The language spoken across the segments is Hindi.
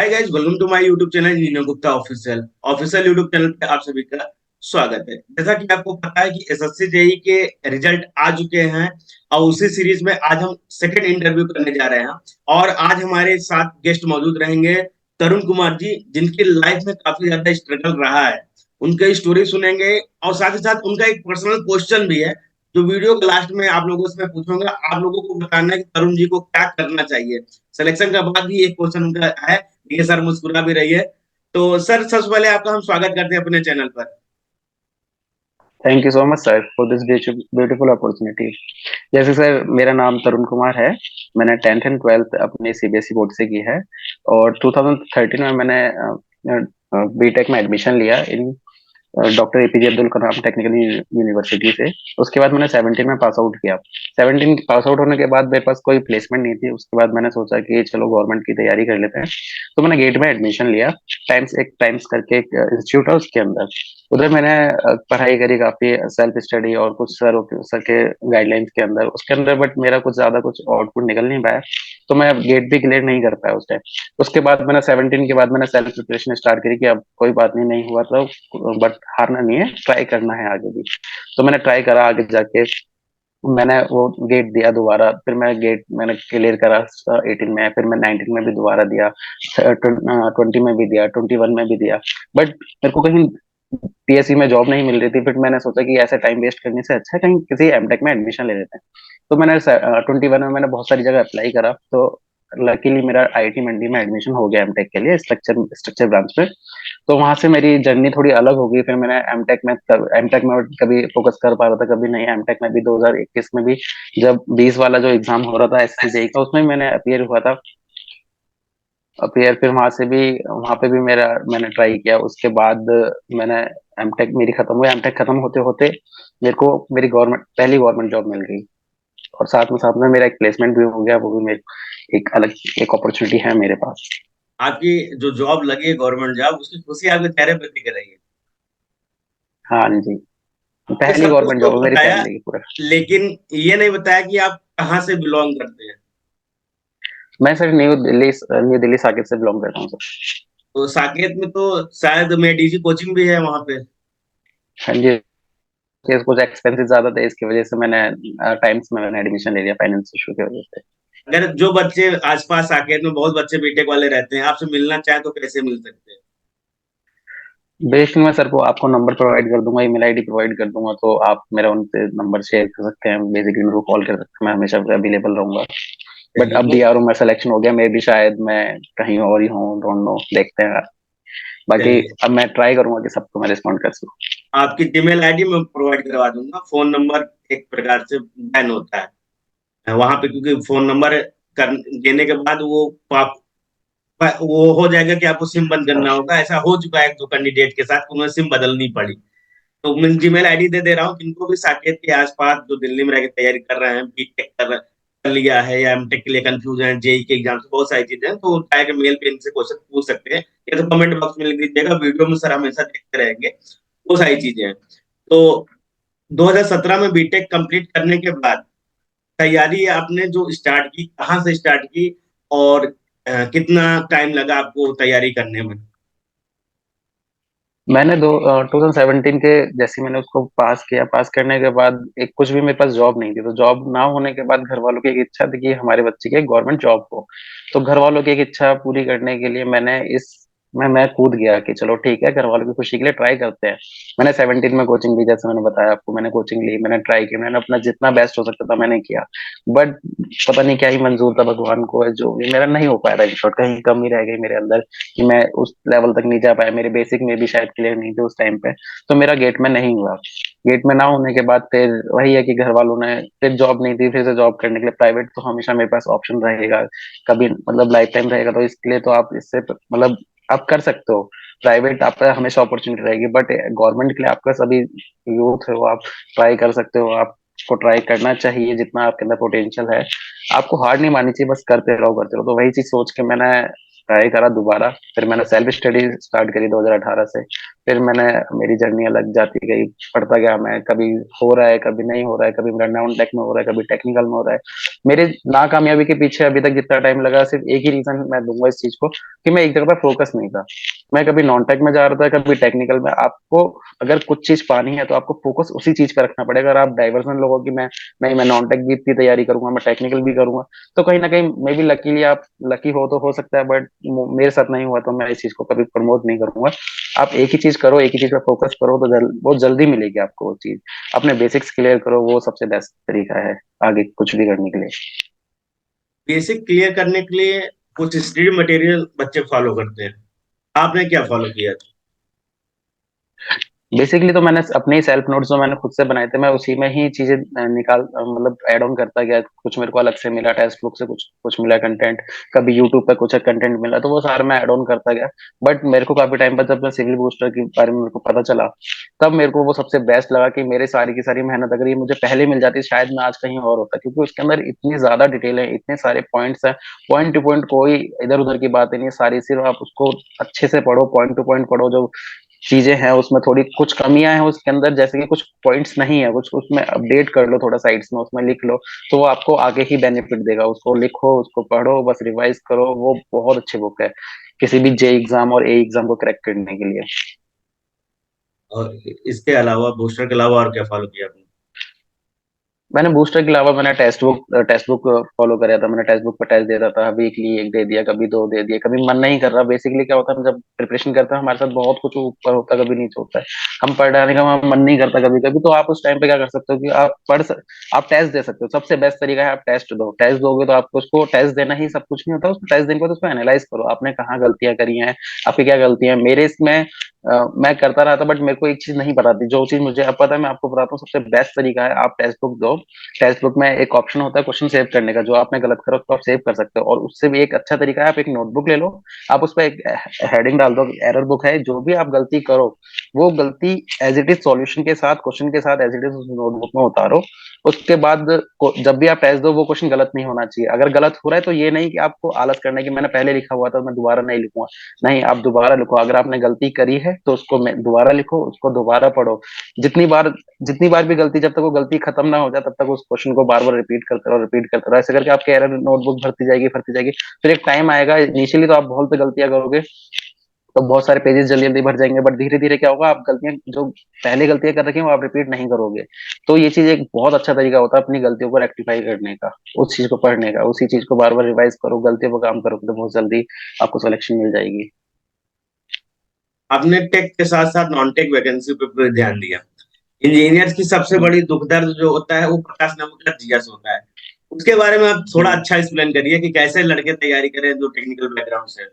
Hi guys, welcome to my YouTube channel Neena Gupta official official YouTube channel पे आप सभी का स्वागत है। जैसा कि आपको पता है कि एसएससी जेई के रिजल्ट आ चुके हैं और उसी सीरीज में आज हम सेकंड इंटरव्यू करने जा रहे हैं। और आज हमारे साथ गेस्ट मौजूद रहेंगे तरुण कुमार जी, जिनकी लाइफ में काफी ज्यादा स्ट्रगल रहा है। उनकी स्टोरी सुनेंगे और साथ ही साथ उनका एक पर्सनल क्वेश्चन भी है जो वीडियो के लास्ट में आप लोगों से मैं पूछूंगा। आप लोगों को बताना है कि तरुण जी को क्या करना चाहिए। सिलेक्शन के बाद भी एक क्वेश्चन उनका है। ये सर मुस्कुरा भी रही है। तो सर, सबसे पहले आपका हम स्वागत करते हैं अपने चैनल पर। Thank you so much sir for this beautiful opportunity. जैसे सर, मेरा नाम तरुण कुमार है। मैंने 10th एंड 12th अपने सीबीएसई बोर्ड से की है। और 2013 में मैंने बीटेक में एडमिशन लिया in doctor APJ Abdul Kalam technical university से। उसके बाद मैंने 17 में पास आउट किया। 17 पास आउट होने के बाद मेरे पास कोई प्लेसमेंट नहीं थी। उसके बाद मैंने सोचा कि चलो गवर्नमेंट की तैयारी कर लेते हैं। तो मैंने गेट में एडमिशन लिया। टाइम्स करके एक इंस्टीट्यूट है, उसके अंदर। उधर मैंने पढ़ाई करी काफी, सेल्फ स्टडी और कुछ सर के गाइडलाइंस के अंदर, उसके अंदर। बट मेरा कुछ ज्यादा कुछ आउटपुट निकल नहीं पाया। तो मैं गेट भी क्लियर नहीं कर पाया उस टाइम। उसके बाद मैंने 17 के बाद मैंने सेल्फ प्रिपरेशन स्टार्ट करी कि अब कोई बात नहीं, नहीं हुआ तो बट हारना नहीं है, ट्राई करना है आगे भी। तो मैंने ट्राई करा आगे जाके। मैंने वो गेट दिया दोबारा, फिर मैं गेट मैंने क्लियर करा 18 में, फिर मैं 19 में भी दोबारा दिया, 20 में भी दिया, 21 में भी दिया। बट मेरे को कहीं पीएससी में जॉब नहीं मिल रही थी। फिर मैंने सोचा कि ऐसे टाइम वेस्ट करने से अच्छा है कहीं किसी एमटेक में एडमिशन ले लेते हैं। तो मैंने 21 में मैंने बहुत सारी जगह अप्लाई करा। तो लकीली मेरा आईआईटी मंडी में एडमिशन हो गया एमटेक के लिए, स्ट्रक्चर ब्रांच में। तो वहां से मेरी जर्नी थोड़ी अलग हो गई। फिर मैंने एमटेक में कभी फोकस कर पा रहा था, कभी नहीं। एमटेक में भी 2021 में भी जब 20 वाला जो एग्जाम हो रहा था एसएससी का, उसमें भी मैंने अपियर हुआ था। अपियर फिर वहां से भी, वहां पे भी मैंने ट्राई किया। उसके बाद मैंने एमटेक मेरी खत्म हुई। एमटेक खत्म होते होते मेरे को मेरी पहली गवर्नमेंट जॉब मिल गई। और साथ में मेरा एक प्लेसमेंट भी हो गया। वो भी मेरे एक अलग एक अपॉर्चुनिटी है मेरे पास। आपकी जो जॉब लगी है गवर्नमेंट जॉब, उसकी खुशी आपके चेहरे पर दिख रही है। हाँ जी। ये पहली सब कुछ गवर्नमेंट तो जॉब है मेरी बताया, फैमिली की पूरा। लेकिन ये नहीं बताया कि आप कहाँ से बिलोंग करते हैं। मैं सर न्यू दिल्ली साकेत से बिलोंग करता हूँ सर। तो साकेत में तो शायद मेडिजी कोचिंग भी है वहां पे। हाँ जी। कुछ एक्सपेंसेस ज्यादा थे, इसकी वजह से मैंने टाइम्स में मैंने एडमिशन ले लिया, फाइनेंस इशू की वजह से। अगर जो बच्चे आसपास साकेत में बहुत बच्चे बीटेक वाले रहते हैं, आपसे मिलना चाहे तो कैसे मिल सकते हैं। बेसिक मैं सर को आपको नंबर प्रोवाइड कर दूंगा, ईमेल आईडी प्रोवाइड कर दूंगा, तो आप मेरा उनसे नंबर शेयर कर सकते हैं। बेसिकली मेरे को कॉल कर सकते हैं, मैं हमेशा अवेलेबल रहूंगा। बट चलिए अब तो। डीआरओ में सिलेक्शन हो गया, मे भी शायद मैं कहीं और ही हूँ, डोंट नो, देखते हैं। बाकी चलिए, अब मैं ट्राई करूंगा कि सबको मैं रिस्पॉन्ड कर सकूँ। आपकी जीमेल आईडी मैं प्रोवाइड करवा दूंगा। फोन नंबर एक प्रकार से बैन होता है वहां पे, क्योंकि फोन नंबर देने के बाद वो हो जाएगा कि आपको सिम बंद करना होगा। ऐसा हो चुका है एक दो कैंडिडेट के साथ, उन्हें सिम बदलनी पड़ी। तो मैं जीमेल आईडी दे दे रहा हूँ, जिनको भी साकेत के आसपास जो दिल्ली में रहकर तैयारी कर रहे हैं, बीटेक कर लिया है या एमटेक के लिए कंफ्यूज है, जेई के एग्जाम से बहुत सारी चीजें हैं, तो उठाए के मेल पे इनसे क्वेश्चन पूछ सकते हैं। या तो कमेंट बॉक्स में लिख दीजिएगा, वीडियो में सर हमेशा देखते रहेंगे। वो सारी चीजें हैं। तो 2017 में बीटेक कंप्लीट करने के बाद तैयारी आपने जो स्टार्ट की, कहाँ से स्टार्ट की और कितना टाइम लगा आपको तैयारी करने में। मैंने 2017 के जैसे मैंने उसको पास किया। पास करने के बाद एक कुछ भी मेरे पास जॉब नहीं थी। तो जॉब ना होने के बाद घर वालों की एक इच्छा थी कि हमारे बच्चे की गवर्नमेंट जॉब हो। तो घर वालों की एक इच्छा पूरी करने के लिए मैंने इस मैं कूद गया कि चलो ठीक है, घर वालों की खुशी के लिए ट्राई करते हैं। मैंने 17 में कोचिंग ली, जैसे मैंने बताया आपको, मैंने कोचिंग ली, मैंने ट्राई किया, मैंने अपना जितना बेस्ट हो सकता था मैंने किया। बट पता नहीं क्या ही मंजूर था भगवान को, है जो भी मेरा नहीं हो पाया था। इन शॉर्ट कहीं कमी रह गई मेरे अंदर कि मैं उस लेवल तक नहीं जा पाया। मेरे बेसिक में भी शायद क्लियर नहीं थे उस टाइम पे। तो मेरा गेट में नहीं हुआ। गेट में ना होने के बाद फिर वही है कि घर वालों ने, फिर जॉब नहीं थी, फिर से जॉब करने के लिए प्राइवेट तो हमेशा मेरे पास ऑप्शन रहेगा, कभी मतलब लाइफ टाइम रहेगा। तो इसके लिए तो आप इससे मतलब आप कर सकते हो। प्राइवेट आप पे हमेशा अपॉर्चुनिटी रहेगी, बट गवर्नमेंट के लिए आपका सभी यूथ है वो आप ट्राई कर सकते हो। आपको ट्राई करना चाहिए जितना आपके अंदर पोटेंशियल है। आपको हार नहीं माननी चाहिए, बस करते रहो करते रहो। तो वही चीज सोच के मैंने ट्राई करा दोबारा, फिर मैंने सेल्फ स्टडी स्टार्ट करी 2018 से। फिर मैंने मेरी जर्नी अलग जाती गई, पढ़ता गया मैं, कभी हो रहा है कभी नहीं हो रहा है, कभी मेरा नॉन टेक में हो रहा है, कभी टेक्निकल में हो रहा है। मेरे नाकामयाबी के पीछे अभी तक जितना टाइम लगा, सिर्फ एक ही रीजन मैं दूंगा इस चीज को, कि मैं एक जगह पर फोकस नहीं था। मैं कभी नॉन टेक में जा रहा था, कभी टेक्निकल में। आपको अगर कुछ चीज पानी है तो आपको फोकस उसी चीज पे रखना पड़ेगा। अगर आप डाइवर्जन लोगों की मैं नहीं, मैं नॉन टेक भी की तैयारी करूंगा, मैं टेक्निकल भी करूंगा, तो कहीं ना कहीं मे बी लकीली आप लकी हो तो हो सकता है, बट मेरे साथ नहीं हुआ, तो मैं इस चीज को कभी प्रमोट नहीं करूंगा। आप एक ही चीज करो, एक ही चीज पर फोकस करो, तो बहुत जल्दी मिलेगी आपको वो चीज। अपने बेसिक्स क्लियर करो, वो सबसे बेस्ट तरीका है आगे कुछ भी करने के लिए। बेसिक क्लियर करने के लिए कुछ स्टडी मटेरियल बच्चे फॉलो करते हैं, आपने क्या फॉलो किया? बेसिकली तो मैंने अपने ही सेल्फ नोट्स जो मैंने खुद से बनाए थे, मैं उसी में ही चीजें मतलब ऐड ऑन करता गया। कुछ मेरे को अलग से मिला टेक्स्ट बुक से, कुछ कुछ मिला कंटेंट, कभी यूट्यूब पे कुछ कंटेंट मिला, तो वो सारा मैं ऐड ऑन करता गया। बट मेरे को काफी टाइम बाद जब मैं सिविल बूस्टर के बारे में मेरे को पता चला, तब मेरे को वो सबसे बेस्ट लगा कि मेरे सारी की सारी मेहनत अगर ये मुझे पहले मिल जाती, शायद मैं आज कहीं और होता, क्योंकि उसके अंदर इतनी ज्यादा डिटेल है, इतने सारे पॉइंट्स है। पॉइंट टू पॉइंट, कोई इधर उधर की बात नहीं है, सारी सिर्फ आप उसको अच्छे से पढ़ो, पॉइंट टू पॉइंट पढ़ो। जो चीजें हैं उसमें थोड़ी कुछ कमियां हैं उसके अंदर, जैसे कि कुछ पॉइंट्स नहीं है, कुछ उसमें अपडेट कर लो थोड़ा साइड्स में, उसमें लिख लो, तो वो आपको आगे ही बेनिफिट देगा। उसको लिखो, उसको पढ़ो, बस रिवाइज करो, वो बहुत अच्छी बुक है किसी भी जे एग्जाम और ए एग्जाम को क्रैक करने के लिए। और इसके अलावा, बूस्टर के अलावा और क्या फॉलो किया आपने? मैंने बूस्टर के अलावा मैंने टेक्स्ट बुक फॉलो कराया था। मैंने टेक्स्ट बुक पर टेस्ट देता था, वीकली एक दे दिया, कभी दो दे दिया, कभी मन नहीं कर रहा। बेसिकली क्या होता है, हम जब प्रिपरेशन करते हैं हमारे साथ बहुत कुछ ऊपर होता है, कभी नीचे होता है, हम पढ़ने का हमारा मन नहीं करता कभी कभी, तो आप उस टाइम पे क्या कर सकते हो कि आप टेस्ट दे सकते हो। सबसे बेस्ट तरीका है आप टेस्ट दो। टेस्ट दोगे तो आपको उसको टेस्ट देना ही सब कुछ नहीं होता, उसको टेस्ट देने के बाद उसको एनालाइज करो, आपने कहाँ गलतियां करी हैं, आपकी क्या गलतियां हैं। मेरे इसमें मैं करता रहा था, बट मेरे को एक चीज नहीं पता थी, जो चीज मुझे अब पता है मैं आपको बताता हूँ। सबसे बेस्ट तरीका है आप टेक्स्ट बुक दो। टेक्स्ट बुक में एक ऑप्शन होता है क्वेश्चन सेव करने का, जो आपने गलत करा उसको आप सेव कर सकते हो। और उससे भी एक अच्छा तरीका है, आप एक नोटबुक ले लो, आप उस पर एक हेडिंग डाल दो, एरर बुक है। जो भी आप गलती करो, वो गलती एज इट इज सॉल्यूशन के साथ, क्वेश्चन के साथ एज इट इज उस नोटबुक में उतारो। उसके बाद जब भी आप टेस्ट दो, वो क्वेश्चन गलत नहीं होना चाहिए। अगर गलत हो रहा है तो ये नहीं कि आपको आलस करना है कि मैंने पहले लिखा हुआ था मैं दोबारा नहीं लिखूंगा। नहीं, आप दोबारा लिखो। अगर आपने गलती करी है तो उसको दोबारा लिखो, उसको दोबारा पढ़ो। जितनी बार जितनी बार भी गलती, जब तक वो गलती खत्म ना हो जाए तब तक उस क्वेश्चन को बार बार रिपीट करते रहो, रिपीट करते रहो। ऐसे करके आपके एरर नोटबुक भरती जाएगी। फिर एक टाइम आएगा, इनिशियली तो आप बहुत से गलतियां करोगे, तो बहुत सारे पेजेस जल्दी जल्दी भर जाएंगे, बट धीरे धीरे क्या होगा, आप गलतियां जो पहले गलतियां कर रखी हैं वो आप रिपीट नहीं करोगे। तो ये चीज एक बहुत अच्छा तरीका होता है अपनी गलतियों को रेक्टिफाई करने का, उस चीज को पढ़ने का, उसी चीज को बार बार रिवाइज करो, गलतियों पर काम करोगे तो बहुत जल्दी आपको सिलेक्शन मिल जाएगी। आपने टेक के साथ साथ नॉन टेक वैकेंसी पे भी ध्यान दिया। इंजीनियर्स की सबसे बड़ी दुख दर्द जो होता है वो 50 नंबर का जीएस होता है। उसके बारे में आप थोड़ा हम्म। अच्छा एक्सप्लेन करिए कि कैसे लड़के तैयारी करें जो टेक्निकल बैकग्राउंड से।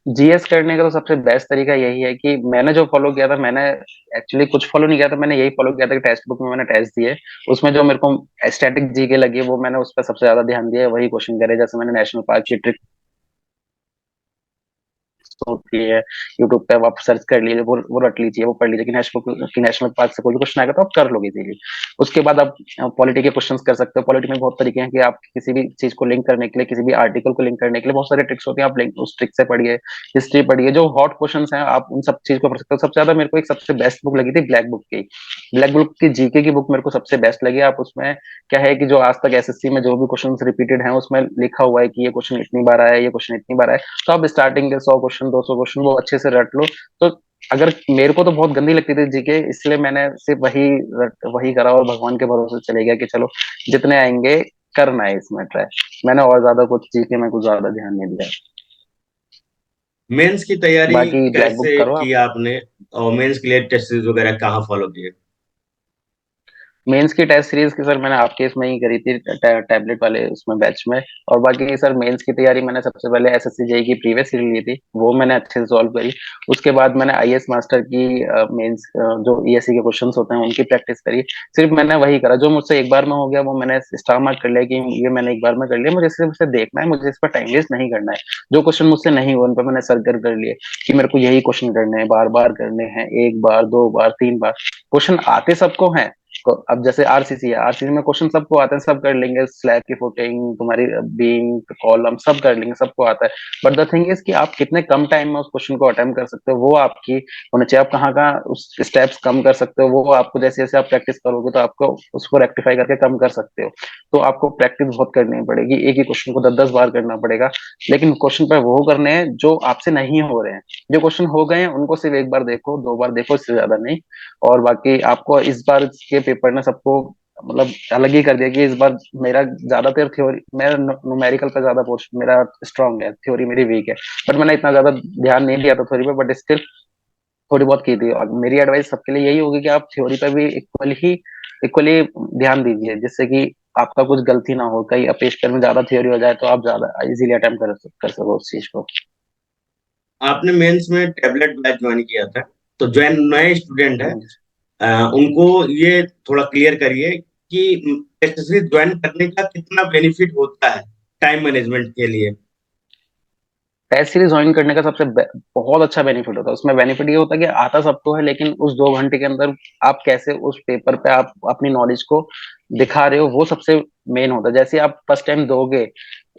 जीएस करने का तो सबसे बेस्ट तरीका यही है कि मैंने जो फॉलो किया था, मैंने एक्चुअली कुछ फॉलो नहीं किया था, मैंने यही फॉलो किया था कि टेक्स्ट बुक में मैंने टेस्ट दिए, उसमें जो मेरे को स्टैटिक जीके लगी वो मैंने उस पर सबसे ज्यादा ध्यान दिया, वही क्वेश्चन करे। जैसे मैंने नेशनल पार्क की ट्रिक होती है, यूट्यूब पे आप सर्च कर लीजिए, वो रट लीजिए, वो पढ़ लीजिए कि नेशनल पार्क से कोई भी क्वेश्चन आएगा तो आप कर लोगे इजीली। उसके बाद आप पॉलिटी के क्वेश्चंस कर सकते हो। पॉलिटी में बहुत तरीके हैं कि आप किसी भी चीज को लिंक करने के लिए, किसी भी आर्टिकल को लिंक करने के लिए बहुत सारे ट्रिक्स होती हैं। आप लिंक उस ट्रिक से पढ़िए, हिस्ट्री पढ़िए, जो हॉट क्वेश्चन हैं आप उन सब चीज को पढ़ सकते हो। सबसे ज्यादा मेरे को एक सबसे बेस्ट बुक लगी थी ब्लैक बुक की। ब्लैक बुक की जीके की बुक मेरे को सबसे बेस्ट लगी। आप उसमें क्या है कि जो आज तक एसएससी में जो भी क्वेश्चन रिपीटेड हैं उसमें लिखा हुआ है कि ये क्वेश्चन इतनी बार आया है, ये क्वेश्चन इतनी बार आया है, तो आप स्टार्टिंग के 100 क्वेश्चन 200 क्वेश्चन वो अच्छे से रट लो। तो अगर मेरे को तो बहुत गंदी लगती थी जीके, इसलिए मैंने सिर्फ वही करा और भगवान के भरोसे चले गया कि चलो जितने आएंगे करना है इसमें ट्राई। मैंने और ज्यादा कुछ जीके में कुछ ज्यादा ध्यान नहीं दिया। मेंस की तैयारी बाकी ब्लैक बुक कैसे करो की आप। आपने, और मेंस के लिए टेस्ट सीरीज वगैरह कहाँ फॉलो किए? मेंस की टेस्ट सीरीज की सर मैंने आपके इसमें ही करी थी, टैबलेट वाले उसमें बैच में। और बाकी सर मेंस की तैयारी मैंने सबसे पहले एसएससी जेई की प्रीवियस सीरीज ली थी, वो मैंने अच्छे से सॉल्व करी। उसके बाद मैंने आईएएस मास्टर की मेंस जो ईएससी के क्वेश्चंस होते हैं उनकी प्रैक्टिस करी। सिर्फ मैंने वही करा जो मुझसे एक बार में हो गया, वो मैंने स्टार मार्क कर लिया कि ये मैंने एक बार में कर लिया, मुझे सिर्फ उसे देखना है, मुझे इस पर टाइम वेस्ट नहीं करना है। जो क्वेश्चन मुझसे नहीं हुए उन पर मैंने सर्कल कर लिए कि मेरे को यही क्वेश्चन करने हैं, बार बार करने हैं, एक बार, दो बार, तीन बार। क्वेश्चन आते सबको हैं, अब जैसे आरसीसी है, आरसीसी में क्वेश्चन सबको आते हैं, सब कर लेंगे, स्लैब की फुटिंग, तुम्हारी बीम, कॉलम, सब कर लेंगे, सबको आता है। बट द थिंग इज कि आप कितने कम टाइम में उस क्वेश्चन को अटेम्प्ट कर सकते हो, वो आपकी होना चाहिए। आप कहाँ कहाँ उस स्टेप्स कम कर सकते हो, वो आपको जैसे जैसे आप प्रैक्टिस करोगे तो आपको उसको रेक्टिफाई करके कम कर सकते हो। तो आपको प्रैक्टिस बहुत करनी पड़ेगी, एक ही क्वेश्चन को 10-10 बार करना पड़ेगा। लेकिन क्वेश्चन पे वो करने हैं जो आपसे नहीं हो रहे हैं। जो क्वेश्चन हो गए हैं उनको सिर्फ एक बार देखो, 2 बार देखो, इससे ज्यादा नहीं। और बाकी आपको इस बार के पेपर ने सबको मतलब अलग ही कर दिया कि इस बार मेरा ज्यादातर थ्योरी, मेरा न्यूमेरिकल पे ज्यादा पोर्शन मेरा स्ट्रांग है, थ्योरी मेरी वीक है। बट मैंने इतना ज्यादा ध्यान नहीं दिया था थ्योरी पे, बट स्टिल थोड़ी बहुत की थी। और मेरी एडवाइस सबके लिए यही होगी कि आप थ्योरी पे भी इक्वली ध्यान दीजिए, जिससे कि आपका कुछ गलती ना हो, कहीं पेपर में ज्यादा थ्योरी हो जाए तो आप ज्यादा इजीली अटेम्प्ट कर सको उस चीज को। आपने मेंस में टैबलेट बैच ज्वाइन किया था, तो जो नए स्टूडेंट है, हाँ। उनको ये थोड़ा क्लियर करिए कि टेस्ट सीरीज ज्वाइन करने का कितना बेनिफिट होता है टाइम मैनेजमेंट के लिए। टेस्ट सीरीज ज्वाइन करने का बहुत अच्छा बेनिफिट होता है। उसमें बेनिफिट ये होता है कि आता सबको है, लेकिन उस 2 घंटे के अंदर आप कैसे उस पेपर पे आप अपनी नॉलेज को दिखा रहे हो, वो सबसे मेन होता है। जैसे आप फर्स्ट टाइम दोगे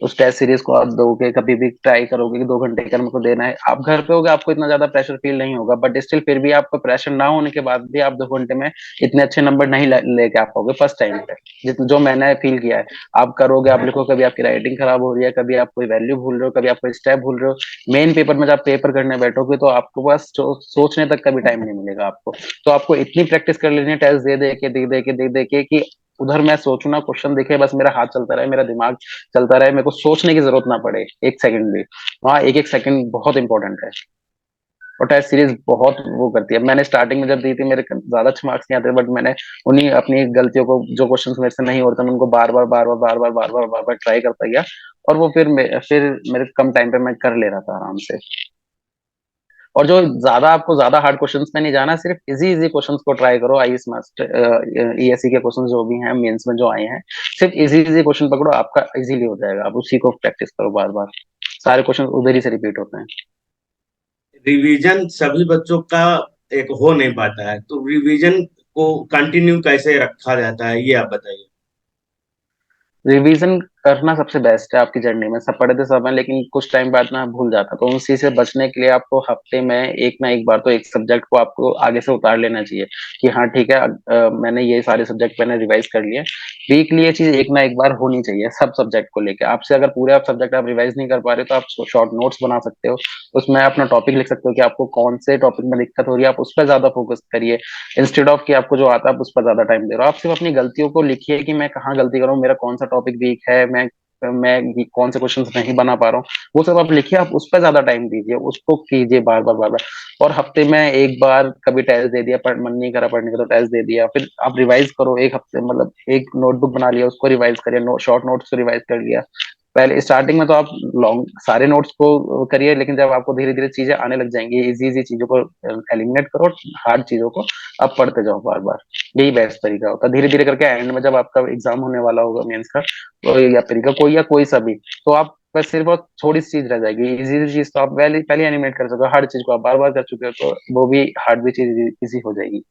उस टेस्ट सीरीज को, आप दोगे, कभी भी ट्राई करोगे कि 2 घंटे का मेरे को देना है, आप घर पे होगे, आपको इतना ज्यादा प्रेशर फील नहीं होगा। बट स्टिल फिर भी आपको प्रेशर ना होने के बाद भी आप 2 घंटे में इतने अच्छे नंबर नहीं लेके आ पाओगे फर्स्ट टाइम पे, जितना जो मैंने फील किया है। आप करोगे, आप लिखो, कभी आपकी राइटिंग खराब हो रही है, कभी आप कोई वैल्यू भूल रहे हो, कभी आप कोई स्टेप भूल रहे हो। मेन पेपर में जब आप पेपर करने बैठोगे तो आपको बस सोचने तक का भी टाइम नहीं मिलेगा आपको। तो आपको इतनी प्रैक्टिस कर लेनी है टेस्ट दे दे के कि उधर मैं सोचू ना, क्वेश्चन दिखे, बस मेरा हाथ चलता रहे, मेरा दिमाग चलता रहे, मेरे को सोचने की जरूरत ना पड़े 1 सेकंड भी। वहाँ एक एक सेकंड बहुत इंपॉर्टेंट है। और टेस्ट सीरीज बहुत वो करती है। मैंने स्टार्टिंग में जब दी थी, मेरे ज्यादा अच्छे मार्क्स नहीं आते, बट मैंने उन्हीं अपनी गलतियों को, जो क्वेश्चन मेरे से नहीं होते, मैं उनको बार बार ट्राई करता गया। और वो फिर मेरे कम टाइम पे मैं कर ले रहा था आराम से। और जो ज्यादा आपको ज्यादा हार्ड क्वेश्चंस में नहीं जाना, सिर्फ इजी इजी क्वेश्चंस को ट्राई करो। आईएएस मास्टर ईएससी के क्वेश्चंस जो भी हैं मेंस में जो आए हैं, सिर्फ इजी इजी क्वेश्चन पकड़ो, आपका इजीली हो जाएगा। आप उसी को प्रैक्टिस करो बार बार, सारे क्वेश्चन उधर ही से रिपीट होते हैं। रिवीजन सभी बच्चों का एक हो नहीं पाता है, तो रिवीजन को कंटिन्यू कैसे रखा जाता है, ये आप बताइए। रिवीजन करना सबसे बेस्ट है आपकी जर्नी में। सब पढ़ते समय, लेकिन कुछ टाइम बाद ना भूल जाता, तो उसी से बचने के लिए आपको हफ्ते में एक ना एक बार तो एक सब्जेक्ट को आपको आगे से उतार लेना चाहिए कि हाँ ठीक है, मैंने ये सारे सब्जेक्ट मैंने रिवाइज कर लिए। वीकली ये चीज एक ना एक बार होनी चाहिए सब सब्जेक्ट को लेके। आपसे अगर पूरे आप सब्जेक्ट आप रिवाइज नहीं कर पा रहे तो आप शॉर्ट नोट्स बना सकते हो, उसमें अपना टॉपिक लिख सकते हो कि आपको कौन से टॉपिक में दिक्कत हो रही है, आप उस पर ज्यादा फोकस करिए। इंस्टेड ऑफ कि आपको जो आता है आप उस पर ज्यादा टाइम दे रहे हो, आप सिर्फ अपनी गलतियों को लिखिए कि मैं कहाँ गलती कर रहा हूँ, मेरा कौन सा टॉपिक वीक है, मैं कौन से क्वेश्चन नहीं बना पा रहा हूँ। वो सब आप लिखिए, आप उस पर ज्यादा टाइम दीजिए, उसको कीजिए बार बार। और हफ्ते में एक बार कभी टेस्ट दे दिया, मन नहीं करा पढ़ने का तो टेस्ट दे दिया, फिर आप रिवाइज करो एक हफ्ते, मतलब एक नोटबुक बना लिया, उसको रिवाइज करिए, शॉर्ट नोट्स को रिवाइज कर लिया। पहले स्टार्टिंग में तो आप लॉन्ग सारे नोट्स को करिए, लेकिन जब आपको धीरे धीरे चीजें आने लग जाएंगी, इजी इजी चीजों को एलिमिनेट करो, हार्ड चीजों को आप पढ़ते जाओ बार बार। यही बेस्ट तरीका होता है। धीरे धीरे करके एंड में जब आपका एग्जाम होने वाला होगा मेंस का, तो या तरीका कोई या कोई सा भी, तो आप बस सिर्फ और थोड़ी सी चीज रह जाएगी। इजी चीज तो आप पहले पहले एनिमेट कर सको, हार्ड चीज को आप बार बार कर चुके हो तो वो भी हार्ड भी चीज इजी हो जाएगी।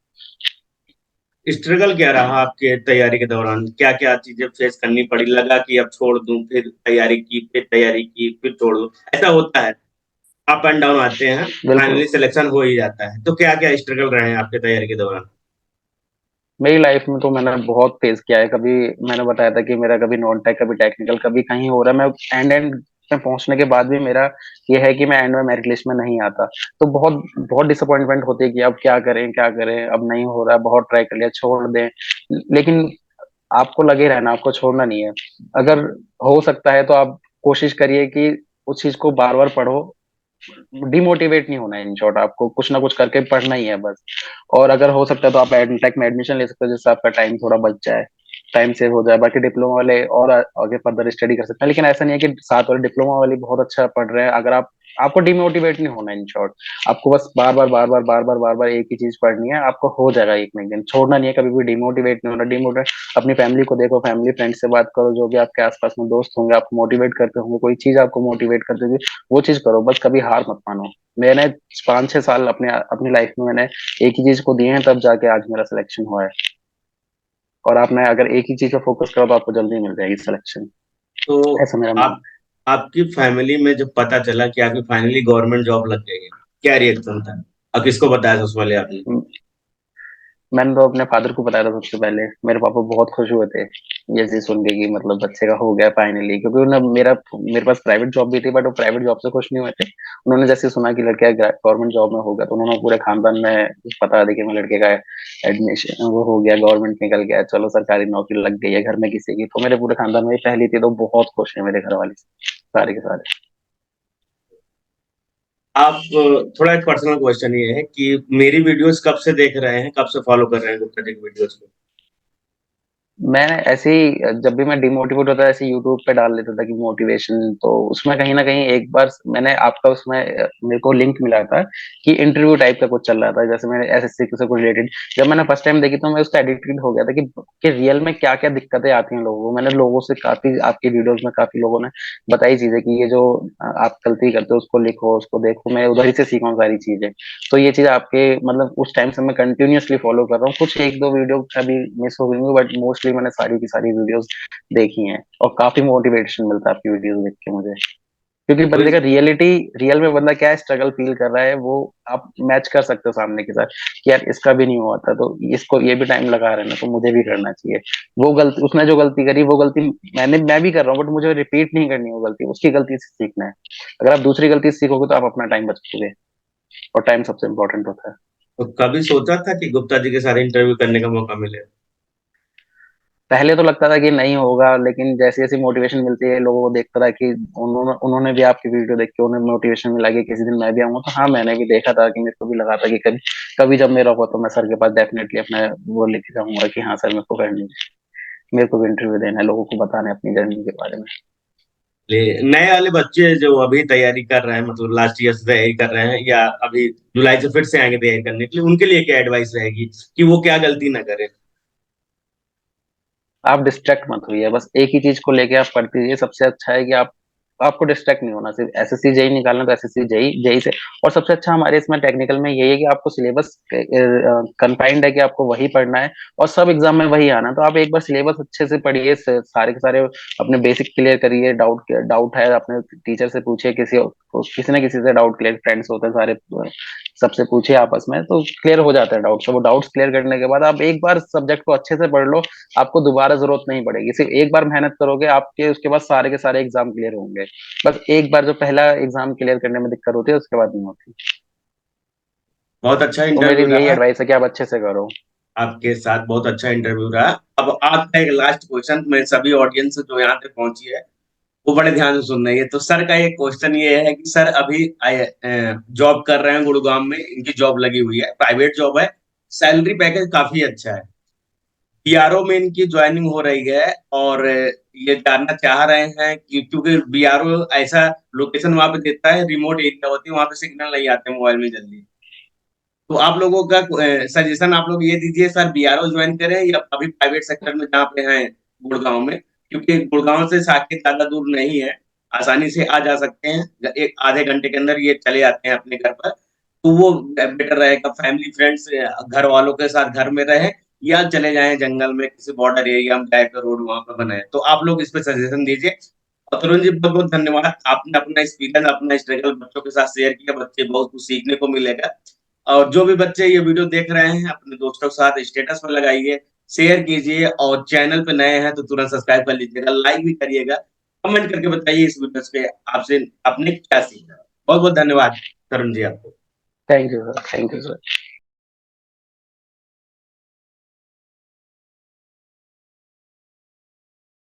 स्ट्रगल क्या रहा आपके तैयारी के दौरान, क्या क्या चीजें फेस करनी पड़ी, लगा कि अब छोड़ दूं, फिर तैयारी की, फिर छोड़ दूं, ऐसा होता है, अप एंड डाउन आते हैं, बिल्कुल। फाइनली सिलेक्शन हो ही जाता है, तो क्या क्या स्ट्रगल रहे हैं आपके तैयारी के दौरान। मेरी लाइफ में तो मैंने बहुत फेस किया है। कभी मैंने बताया था कि मेरा कभी नॉन टेक, कभी टेक्निकल, कभी कहीं हो रहा है, मैं एंड में पहुंचने के बाद भी मेरा ये है कि मैं एंड में मेरिट लिस्ट में नहीं आता। तो बहुत बहुत डिसअपॉइंटमेंट होती है कि अब क्या करें, अब नहीं हो रहा है, बहुत ट्राई कर लिया, छोड़ दें। लेकिन आपको लगे रहना, आपको छोड़ना नहीं है। अगर हो सकता है तो आप कोशिश करिए कि उस चीज को बार बार पढ़ो। डिमोटिवेट नहीं होना है, इन शॉर्ट आपको कुछ ना कुछ करके पढ़ना ही है बस। और अगर हो सकता है तो आप एडटेक में एडमिशन ले सकते हो, जिससे आपका टाइम थोड़ा बच जाए, टाइम सेव हो जाए। बाकी डिप्लोमा वाले और आगे फर्दर स्टडी कर सकते हैं, लेकिन ऐसा नहीं है कि साथ वाले डिप्लोमा वाले बहुत अच्छा पढ़ रहे हैं। अगर आप आपको डिमोटिवेट नहीं होना, इन शॉर्ट आपको बस बार बार एक ही चीज पढ़नी है, आपको हो जाएगा एक ना एक दिन। छोड़ना नहीं है, कभी भी डिमोटिवेट नहीं होना। डिमोटिवेट अपनी फैमिली को देखो, फैमिली फ्रेंड से बात करो, जो भी आपके आसपास में दोस्त होंगे आपको मोटिवेट करते होंगे, कोई चीज आपको मोटिवेट करते होगी, वो चीज करो, बस कभी हार मत मानो। मैंने 5-6 साल अपने अपनी लाइफ में मैंने एक ही चीज को दिए हैं, तब जाके आज मेरा सिलेक्शन हुआ है। और आपने अगर एक ही चीज पे फोकस करो तो आपको जल्दी मिल जाएगी सिलेक्शन। तो ऐसा मेरा मानना आप आपकी फैमिली में जब पता चला कि आपकी फाइनली गवर्नमेंट जॉब लग गई है, क्या रिएक्शन था? अब किसको बताया सबसे पहले आपने? है। मैंने तो अपने फादर को बताया था सबसे पहले। मेरे पापा बहुत खुश हुए थे ये चीज सुन के कि मतलब बच्चे का हो गया फाइनली, क्योंकि उन्हें मेरे पास प्राइवेट जॉब भी थी, बट वो प्राइवेट जॉब से खुश नहीं हुए थे। उन्होंने जैसे सुना कि लड़का गवर्नमेंट जॉब में होगा तो उन्होंने पूरे खानदान में बता दी कि मेरे लड़के का एडमिशन वो हो गया, गवर्नमेंट निकल गया, चलो सरकारी नौकरी लग गई है घर में किसी की। तो मेरे पूरे खानदान में ये पहली थी, तो बहुत खुश है मेरे घर वाले सारे के सारे। आप थोड़ा एक पर्सनल क्वेश्चन ये है कि मेरी वीडियोस कब से देख रहे हैं, कब से फॉलो कर रहे हैं गुप्ता जी की वीडियोस को? मैं ऐसे ही जब भी मैं डिमोटिवेट होता है ऐसे यूट्यूब पे डाल लेता था कि मोटिवेशन, तो उसमें कहीं ना कहीं एक बार मैंने आपका उसमें मेरे को लिंक मिला था कि इंटरव्यू टाइप का कुछ चल रहा था, जैसे मैंने एसएससी से कुछ रिलेटेड। जब मैंने फर्स्ट टाइम देखी तो मैं उसका एडिक्टेड हो गया था कि रियल में क्या क्या दिक्कतें आती हैं लोगों को। मैंने लोगों से काफी आपकी वीडियोज में काफी लोगों ने बताई चीजें कि ये जो आप गलती करते हो उसको लिखो उसको देखो, मैं उधर ही से सीखा हूँ सारी चीजें। तो ये चीज आपके मतलब उस टाइम से मैं कंटिन्यूअसली फॉलो कर रहा हूँ। कुछ एक दो वीडियो अभी मिस हो गई होंगी, बट मोस्टली मैंने सारी की सारी वीडियोस देखी हैं और काफी मोटिवेशन मिलता है आपकी वीडियोस देख के मुझे। क्योंकि बंदे का कोई रियलिटी, रियल में बंदा क्या स्ट्रगल फील कर रहा है वो आप मैच कर सकते हो सामने के साथ कि यार इसका भी नहीं हुआ था तो इसको ये भी टाइम लगा रहे हैं ना, तो मुझे भी करना चाहिए। वो गलती उसने जो गलती करी वो गलती मैं भी कर रहा हूँ, बट मुझे रिपीट नहीं करनी वो गलती, उसकी गलती से सीखना है। अगर आप दूसरी गलती से सीखोगे तो आप अपना टाइम बचाओगे, और टाइम सबसे इंपॉर्टेंट होता है। तो कभी सोचा था कि गुप्ता जी के सारे इंटरव्यू करने का मौका मिले? पहले तो लगता था कि नहीं होगा, लेकिन जैसे जैसे मोटिवेशन मिलती है लोगों को देखता था कि उन्होंने उन्होंने भी आपकी वीडियो देख के उन्हें मोटिवेशन मिला कि किसी दिन मैं भी आऊंगा। तो हाँ, मैंने भी देखा था कि मेरे को भी लगा था कि कभी कभी जब मेरा हो तो मैं सर के पास डेफिनेटली अपना वो लेके जाऊंगा कि हाँ सर मेरे को करनी है, मेरे को भी इंटरव्यू देना है, लोगों को बताना है अपनी जर्नी के बारे में। नए वाले बच्चे जो अभी तैयारी कर रहे हैं, मतलब लास्ट ईयर से तैयारी कर रहे हैं या अभी जुलाई से फिर से आएंगे तैयारी करने के लिए, उनके लिए क्या एडवाइस रहेगी कि वो क्या गलती ना करें? आप डिस्ट्रैक्ट मत होइए, बस एक ही चीज को लेके आप पढ़ते रहिए। सबसे अच्छा है कि आप आपको डिस्ट्रैक्ट नहीं होना, सिर्फ एसएससी जेई निकालना तो एसएससी जेई जेई से। और सबसे अच्छा हमारे इसमें टेक्निकल में यही है कि आपको सिलेबस कन्फाइंड है कि आपको वही पढ़ना है और सब एग्जाम में वही आना है। तो आप एक बार सिलेबस अच्छे से पढ़िए, सारे के सारे अपने बेसिक क्लियर करिए। डाउट डाउट है अपने टीचर से पूछिए, किसी न किसी से डाउट क्लियर, फ्रेंड्स होते हैं सारे, सबसे पूछिए आपस में तो क्लियर हो जाता है डाउट। तो वो डाउट्स क्लियर करने के बाद आप एक बार सब्जेक्ट को अच्छे से पढ़ लो, आपको दोबारा जरूरत नहीं पड़ेगी। सिर्फ एक बार मेहनत करोगे आपके उसके बाद सारे के सारे एग्जाम क्लियर होंगे। बस एक बार जो पहला एग्जाम क्लियर करने में दिक्कत होती है उसके बाद नहीं होती। बहुत अच्छा तो मेरी इंटरव्यू यही रहा। एडवाइस है कि आप अच्छे से करो। आपके साथ बहुत अच्छा इंटरव्यू रहा। अब आपका एक लास्ट क्वेश्चन, मैं सभी ऑडियंस जो यहाँ तक पहुंची है वो बड़े ध्यान से सुन रही है। तो सर का एक क्वेश्चन ये है कि सर अभी जॉब कर रहे हैं गुड़गांव में, इनकी जॉब लगी हुई है, प्राइवेट जॉब है, सैलरी पैकेज काफी अच्छा है, बीआरओ में इनकी ज्वाइनिंग हो रही है। और ये जानना चाह रहे हैं कि क्योंकि बीआरओ ऐसा लोकेशन वहां पे देता है, रिमोट एरिया होती है, वहां पे सिग्नल नहीं आते मोबाइल में जल्दी। तो आप लोगों का सजेशन आप लोग ये दीजिए, सर बीआरओ ज्वाइन करें या अभी प्राइवेट सेक्टर में जहाँ पे हैं गुड़गांव में, क्योंकि गुड़गांव से साकेत ज्यादा दूर नहीं है, आसानी से आ जा सकते हैं, एक आधे घंटे के अंदर ये चले जाते हैं अपने घर पर। तो वो बेटर रहेगा, फैमिली फ्रेंड्स घर वालों के साथ घर में रहे या चले जाएं जंगल में किसी बॉर्डर एरिया में, जाकर रोड वहां पर बनाए। तो आप लोग इस पे सजेशन दीजिए। और तरुण जी बहुत बहुत धन्यवाद, आपने अपना एक्सपीरियंस अपना स्ट्रगल बच्चों के साथ शेयर किया, बच्चे बहुत कुछ सीखने को मिलेगा। और जो भी बच्चे ये वीडियो देख रहे हैं अपने दोस्तों के साथ स्टेटस पर लगाइए, शेयर कीजिए, और चैनल पे नए हैं तो तुरंत सब्सक्राइब कर लीजिएगा, लाइक भी करिएगा, कमेंट करके बताइए इस वीडियो पे आपसे आपने क्या सीखा। बहुत बहुत धन्यवाद तरुण जी आपको। Thank you sir, thank you sir.